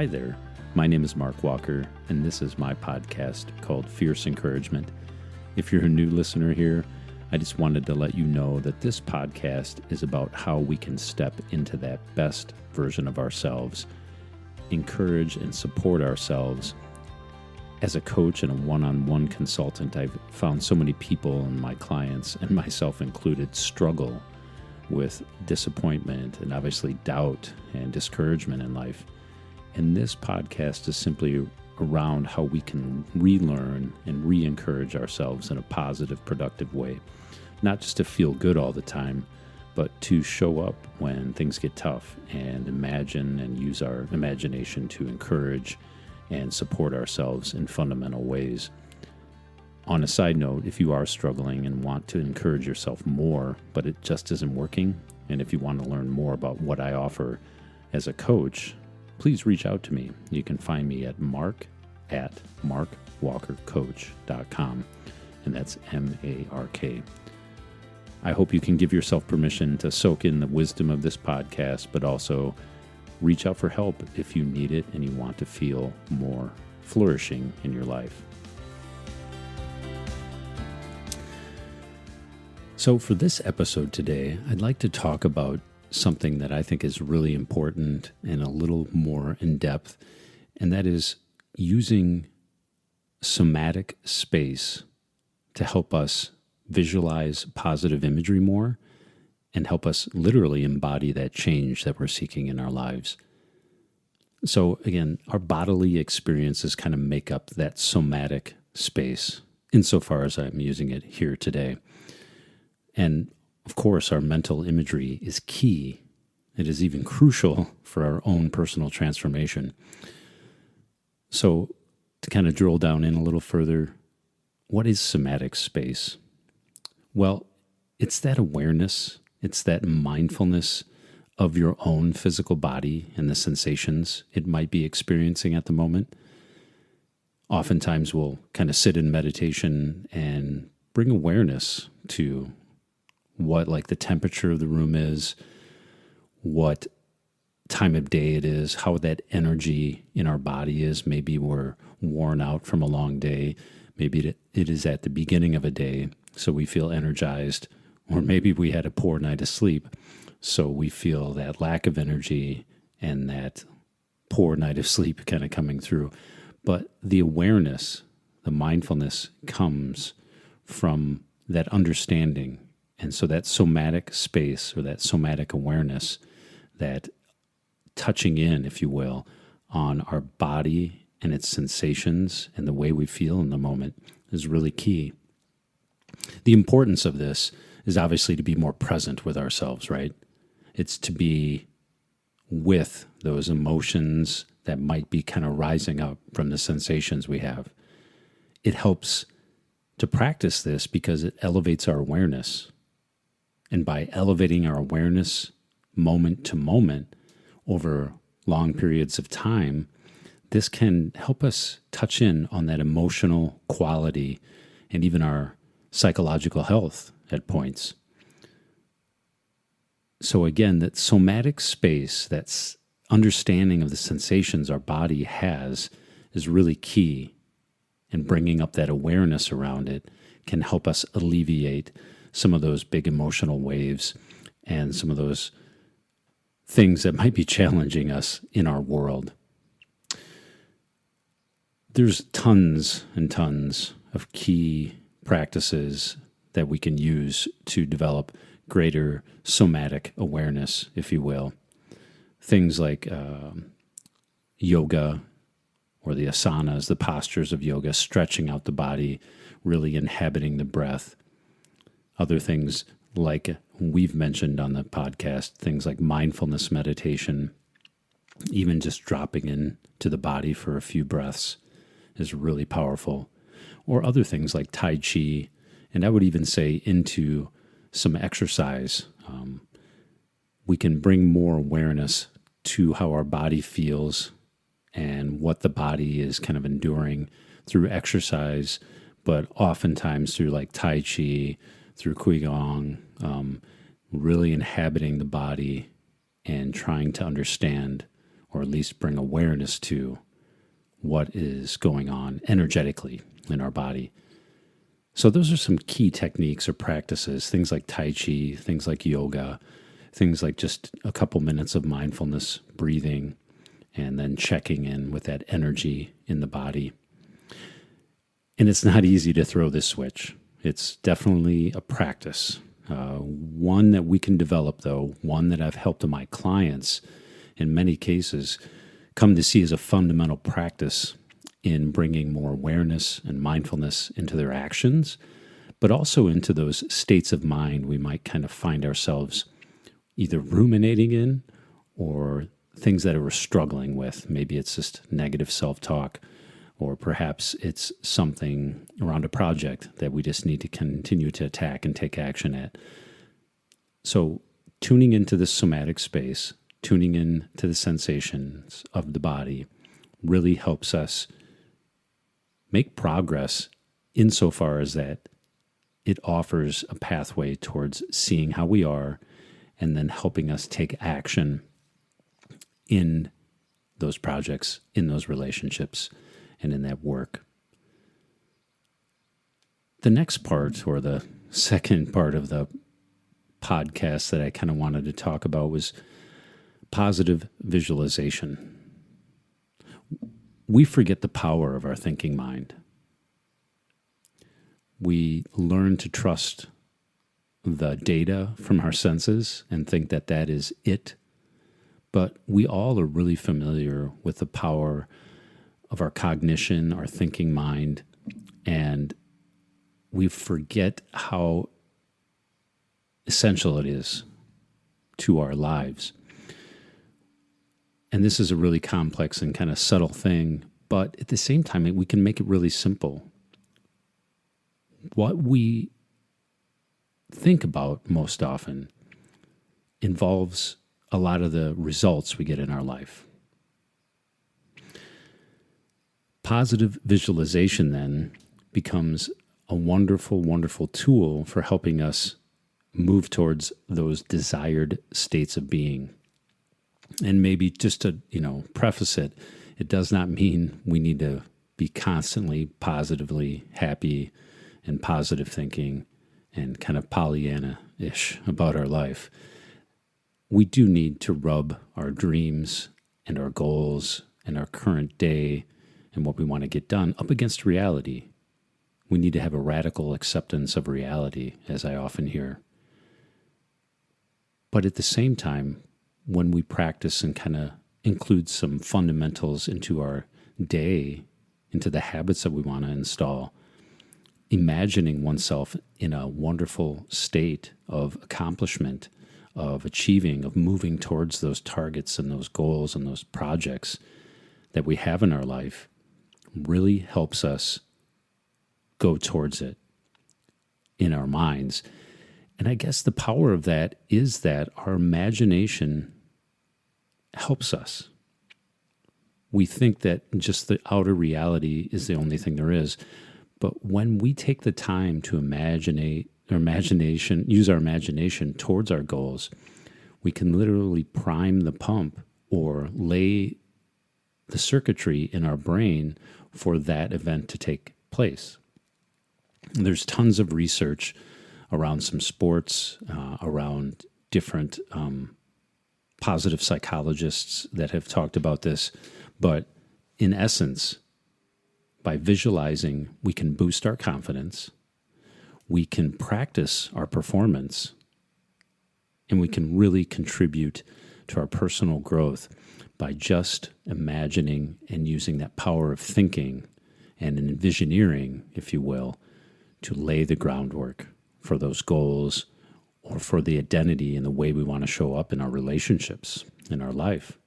Hi there, my name is Mark Walker, and this is my podcast called Fierce Encouragement. If you're a new listener here, I just wanted to let you know that this podcast is about how we can step into that best version of ourselves, encourage and support ourselves. As a coach and a one-on-one consultant, I've found so many people and my clients, and myself included, struggle with disappointment and obviously doubt and discouragement in life. And this podcast is simply around how we can relearn and re-encourage ourselves in a positive, productive way. Not just to feel good all the time, but to show up when things get tough and imagine and use our imagination to encourage and support ourselves in fundamental ways. On a side note, if you are struggling and want to encourage yourself more, but it just isn't working, and if you want to learn more about what I offer as a coach, please reach out to me. You can find me at mark@markwalkercoach.com, and that's M-A-R-K. I hope you can give yourself permission to soak in the wisdom of this podcast, but also reach out for help if you need it and you want to feel more flourishing in your life. So for this episode today, I'd like to talk about something that I think is really important and a little more in depth, and that is using somatic space to help us visualize positive imagery more and help us literally embody that change that we're seeking in our lives. So again, our bodily experiences kind of make up that somatic space insofar as I'm using it here today. And of course, our mental imagery is key. It is even crucial for our own personal transformation. So to kind of drill down in a little further, what is somatic space? Well, it's that awareness, it's that mindfulness of your own physical body and the sensations it might be experiencing at the moment. Oftentimes we'll kind of sit in meditation and bring awareness to what like the temperature of the room is, what time of day it is, how that energy in our body is. Maybe we're worn out from a long day. Maybe it is at the beginning of a day, so we feel energized. Or maybe we had a poor night of sleep, so we feel that lack of energy and that poor night of sleep kind of coming through. But the awareness, the mindfulness comes from that understanding. And so that somatic space or that somatic awareness, that touching in, if you will, on our body and its sensations and the way we feel in the moment is really key. The importance of this is obviously to be more present with ourselves, right? It's to be with those emotions that might be kind of rising up from the sensations we have. It helps to practice this because it elevates our awareness. And by elevating our awareness moment to moment over long periods of time, this can help us touch in on that emotional quality and even our psychological health at points. So again, that somatic space, that understanding of the sensations our body has is really key. And bringing up that awareness around it can help us alleviate some of those big emotional waves and some of those things that might be challenging us in our world. There's tons and tons of key practices that we can use to develop greater somatic awareness, if you will. Things like yoga or the asanas, the postures of yoga, stretching out the body, really inhabiting the breath. Other things like we've mentioned on the podcast, things like mindfulness meditation, even just dropping into the body for a few breaths is really powerful. Or other things like Tai Chi, and I would even say into some exercise. We can bring more awareness to how our body feels and what the body is kind of enduring through exercise, but oftentimes through like Tai Chi, through Qigong, really inhabiting the body and trying to understand or at least bring awareness to what is going on energetically in our body. So those are some key techniques or practices, things like Tai Chi, things like yoga, things like just a couple minutes of mindfulness, breathing, and then checking in with that energy in the body. And it's not easy to throw this switch. It's definitely a practice. One that we can develop, though, one that I've helped my clients in many cases come to see as a fundamental practice in bringing more awareness and mindfulness into their actions, but also into those states of mind we might kind of find ourselves either ruminating in or things that we're struggling with. Maybe it's just negative self-talk, or perhaps it's something around a project that we just need to continue to attack and take action at. So tuning into this somatic space, tuning in to the sensations of the body really helps us make progress insofar as that it offers a pathway towards seeing how we are and then helping us take action in those projects, in those relationships, and in that work. The next part, or the second part of the podcast that I kind of wanted to talk about, was positive visualization. We forget the power of our thinking mind. We learn to trust the data from our senses and think that that is it. But we all are really familiar with the power of our cognition, our thinking mind, and we forget how essential it is to our lives. And this is a really complex and kind of subtle thing, but at the same time, we can make it really simple. What we think about most often involves a lot of the results we get in our life. Positive visualization then becomes a wonderful, wonderful tool for helping us move towards those desired states of being. And maybe just to, preface it, it does not mean we need to be constantly positively happy and positive thinking and kind of Pollyanna-ish about our life. We do need to rub our dreams and our goals and our current day and what we want to get done up against reality. We need to have a radical acceptance of reality, as I often hear. But at the same time, when we practice and kind of include some fundamentals into our day, into the habits that we want to install, imagining oneself in a wonderful state of accomplishment, of achieving, of moving towards those targets and those goals and those projects that we have in our life really helps us go towards it in our minds. And I guess the power of that is that our imagination helps us. We think that just the outer reality is the only thing there is. But when we take the time to use our imagination towards our goals, we can literally prime the pump or lay the circuitry in our brain for that event to take place. There's tons of research around some sports, around different positive psychologists that have talked about this. But in essence, by visualizing, we can boost our confidence, we can practice our performance, and we can really contribute to our personal growth by just imagining and using that power of thinking and envisioneering, if you will, to lay the groundwork for those goals or for the identity and the way we want to show up in our relationships, in our life.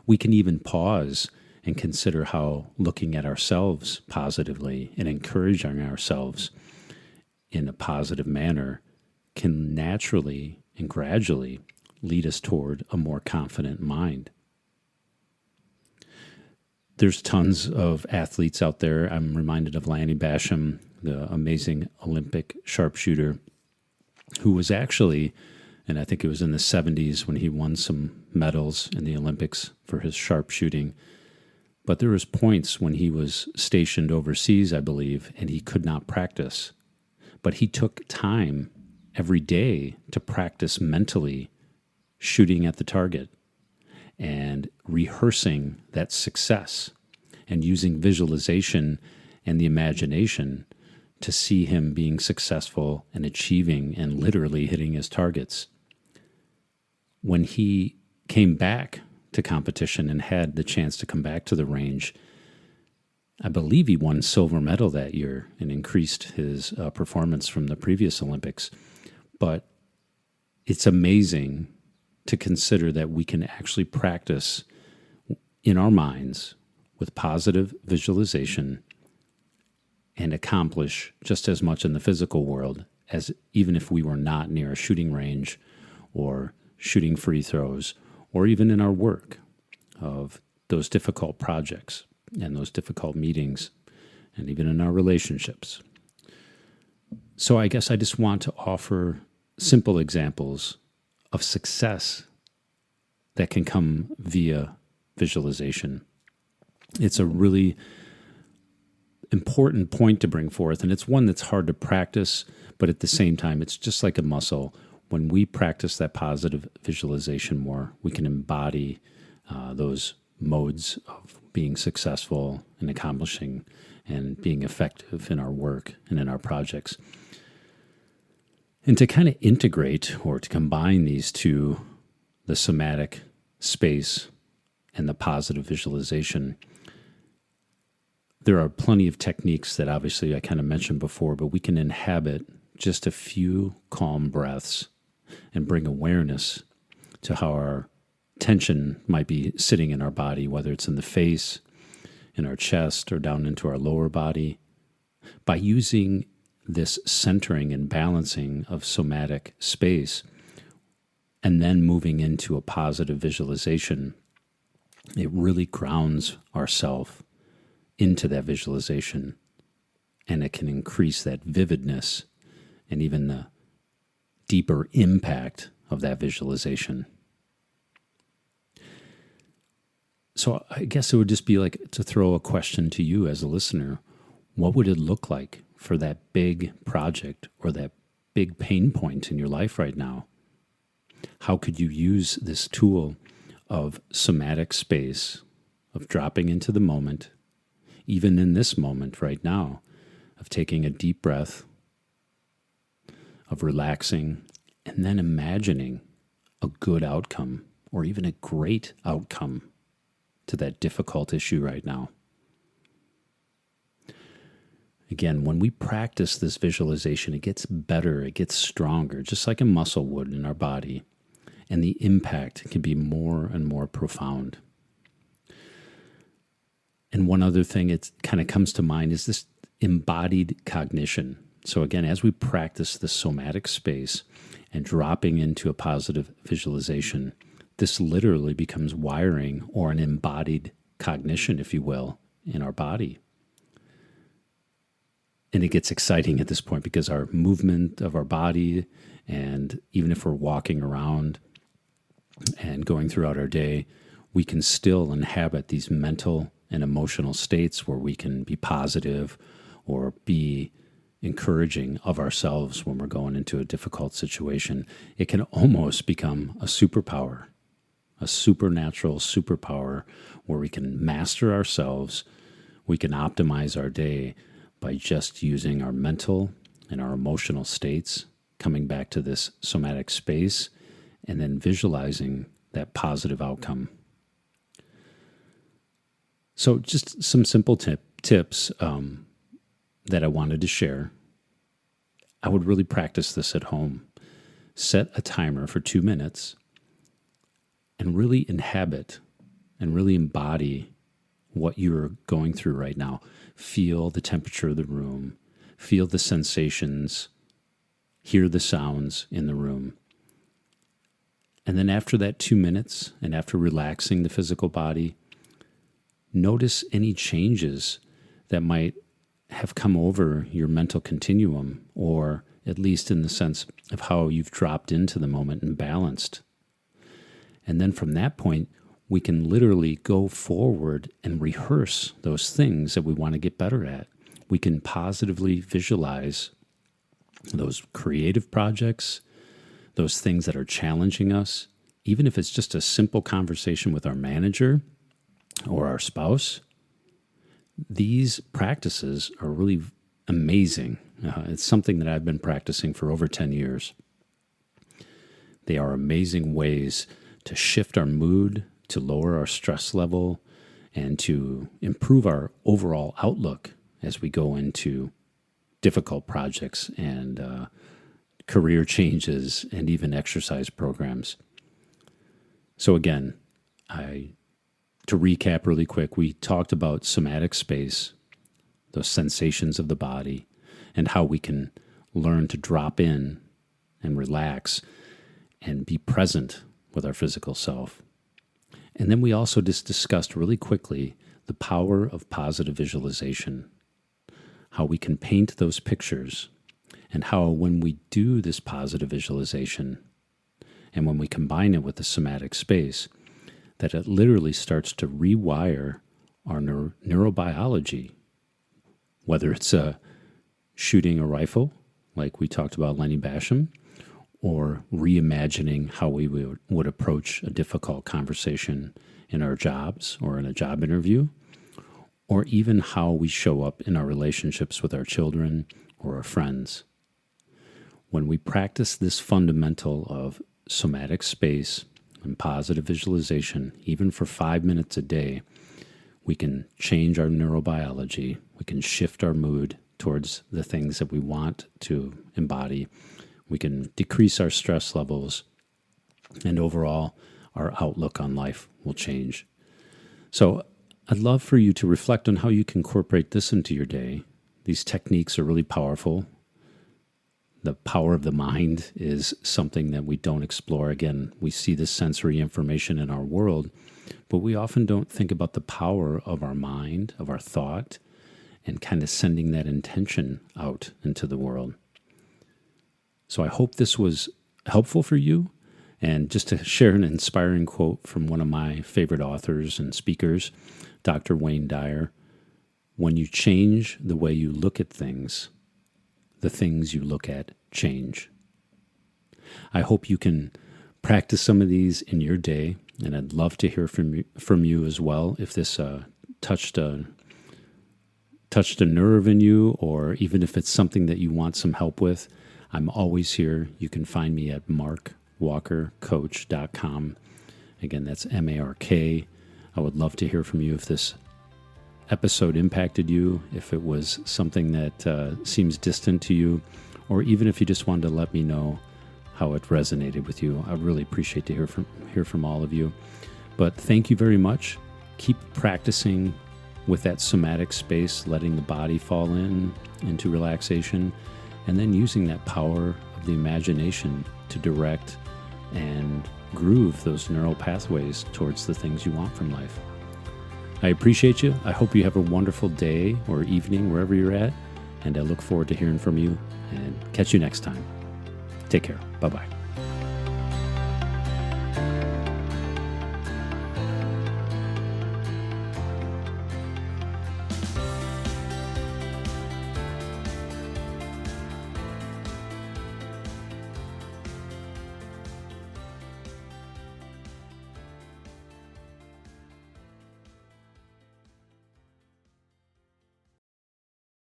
We can even pause and consider how looking at ourselves positively and encouraging ourselves in a positive manner can naturally and gradually lead us toward a more confident mind. There's tons of athletes out there. I'm reminded of Lanny Basham, the amazing Olympic sharpshooter, who was actually, and I think it was in the 70s when he won some medals in the Olympics for his sharpshooting. But there was points when he was stationed overseas, I believe, and he could not practice. But he took time every day to practice mentally shooting at the target and rehearsing that success and using visualization and the imagination to see him being successful and achieving and literally hitting his targets. When he came back to competition and had the chance to come back to the range, I believe he won silver medal that year and increased his performance from the previous Olympics. But it's amazing to consider that we can actually practice in our minds with positive visualization and accomplish just as much in the physical world as even if we were not near a shooting range or shooting free throws, or even in our work of those difficult projects and those difficult meetings, and even in our relationships. So I guess I just want to offer simple examples of success that can come via visualization. It's a really important point to bring forth, and it's one that's hard to practice, but at the same time, it's just like a muscle. When we practice that positive visualization more, we can embody those modes of being successful and accomplishing and being effective in our work and in our projects. And to kind of integrate or to combine these two, the somatic space and the positive visualization, there are plenty of techniques that obviously I kind of mentioned before, but we can inhabit just a few calm breaths and bring awareness to how our tension might be sitting in our body, whether it's in the face, in our chest, or down into our lower body. By using this centering and balancing of somatic space and then moving into a positive visualization, it really grounds ourselves into that visualization, and it can increase that vividness and even the deeper impact of that visualization. So I guess it would just be like to throw a question to you as a listener. What would it look like for that big project or that big pain point in your life right now? How could you use this tool of somatic space, of dropping into the moment, even in this moment right now, of taking a deep breath, of relaxing, and then imagining a good outcome or even a great outcome to that difficult issue right now? Again, when we practice this visualization, it gets better, it gets stronger, just like a muscle would in our body, and the impact can be more and more profound. And one other thing it kind of comes to mind is this embodied cognition. So again, as we practice the somatic space and dropping into a positive visualization, this literally becomes wiring or an embodied cognition, if you will, in our body. And it gets exciting at this point because our movement of our body, and even if we're walking around and going throughout our day, we can still inhabit these mental and emotional states where we can be positive or be encouraging of ourselves when we're going into a difficult situation. It can almost become a superpower, a supernatural superpower where we can master ourselves, we can optimize our day by just using our mental and our emotional states, coming back to this somatic space, and then visualizing that positive outcome. So just some simple tips that I wanted to share. I would really practice this at home. Set a timer for 2 minutes and really inhabit and really embody what you're going through right now. Feel the temperature of the room. Feel the sensations. Hear the sounds in the room. And then after that 2 minutes, and after relaxing the physical body, notice any changes that might have come over your mental continuum, or at least in the sense of how you've dropped into the moment and balanced. And then from that point, we can literally go forward and rehearse those things that we want to get better at. We can positively visualize those creative projects, those things that are challenging us, even if it's just a simple conversation with our manager or our spouse. These practices are really amazing. It's something that I've been practicing for over 10 years. They are amazing ways to shift our mood, to lower our stress level, and to improve our overall outlook as we go into difficult projects and career changes and even exercise programs. So again, to recap really quick, we talked about somatic space, those sensations of the body, and how we can learn to drop in and relax and be present with our physical self. And then we also just discussed really quickly the power of positive visualization, how we can paint those pictures, and how when we do this positive visualization and when we combine it with the somatic space, that it literally starts to rewire our neurobiology, whether it's shooting a rifle, like we talked about Lenny Basham, or reimagining how we would approach a difficult conversation in our jobs or in a job interview, or even how we show up in our relationships with our children or our friends. When we practice this fundamental of somatic space and positive visualization, even for 5 minutes a day, we can change our neurobiology, we can shift our mood towards the things that we want to embody, we can decrease our stress levels, and overall, our outlook on life will change. So I'd love for you to reflect on how you can incorporate this into your day. These techniques are really powerful. The power of the mind is something that we don't explore. Again, we see this sensory information in our world, but we often don't think about the power of our mind, of our thought, and kind of sending that intention out into the world. So I hope this was helpful for you. And just to share an inspiring quote from one of my favorite authors and speakers, Dr. Wayne Dyer, when you change the way you look at things, the things you look at change. I hope you can practice some of these in your day, and I'd love to hear from you as well if this touched a nerve in you, or even if it's something that you want some help with. I'm always here. You can find me at markwalkercoach.com. Again, that's MARK. I would love to hear from you if this episode impacted you, if it was something that seems distant to you, or even if you just wanted to let me know how it resonated with you. I really appreciate to hear from all of you. But thank you very much. Keep practicing with that somatic space, letting the body fall into relaxation, and then using that power of the imagination to direct and groove those neural pathways towards the things you want from life. I appreciate you. I hope you have a wonderful day or evening wherever you're at, and I look forward to hearing from you and catch you next time. Take care. Bye-bye.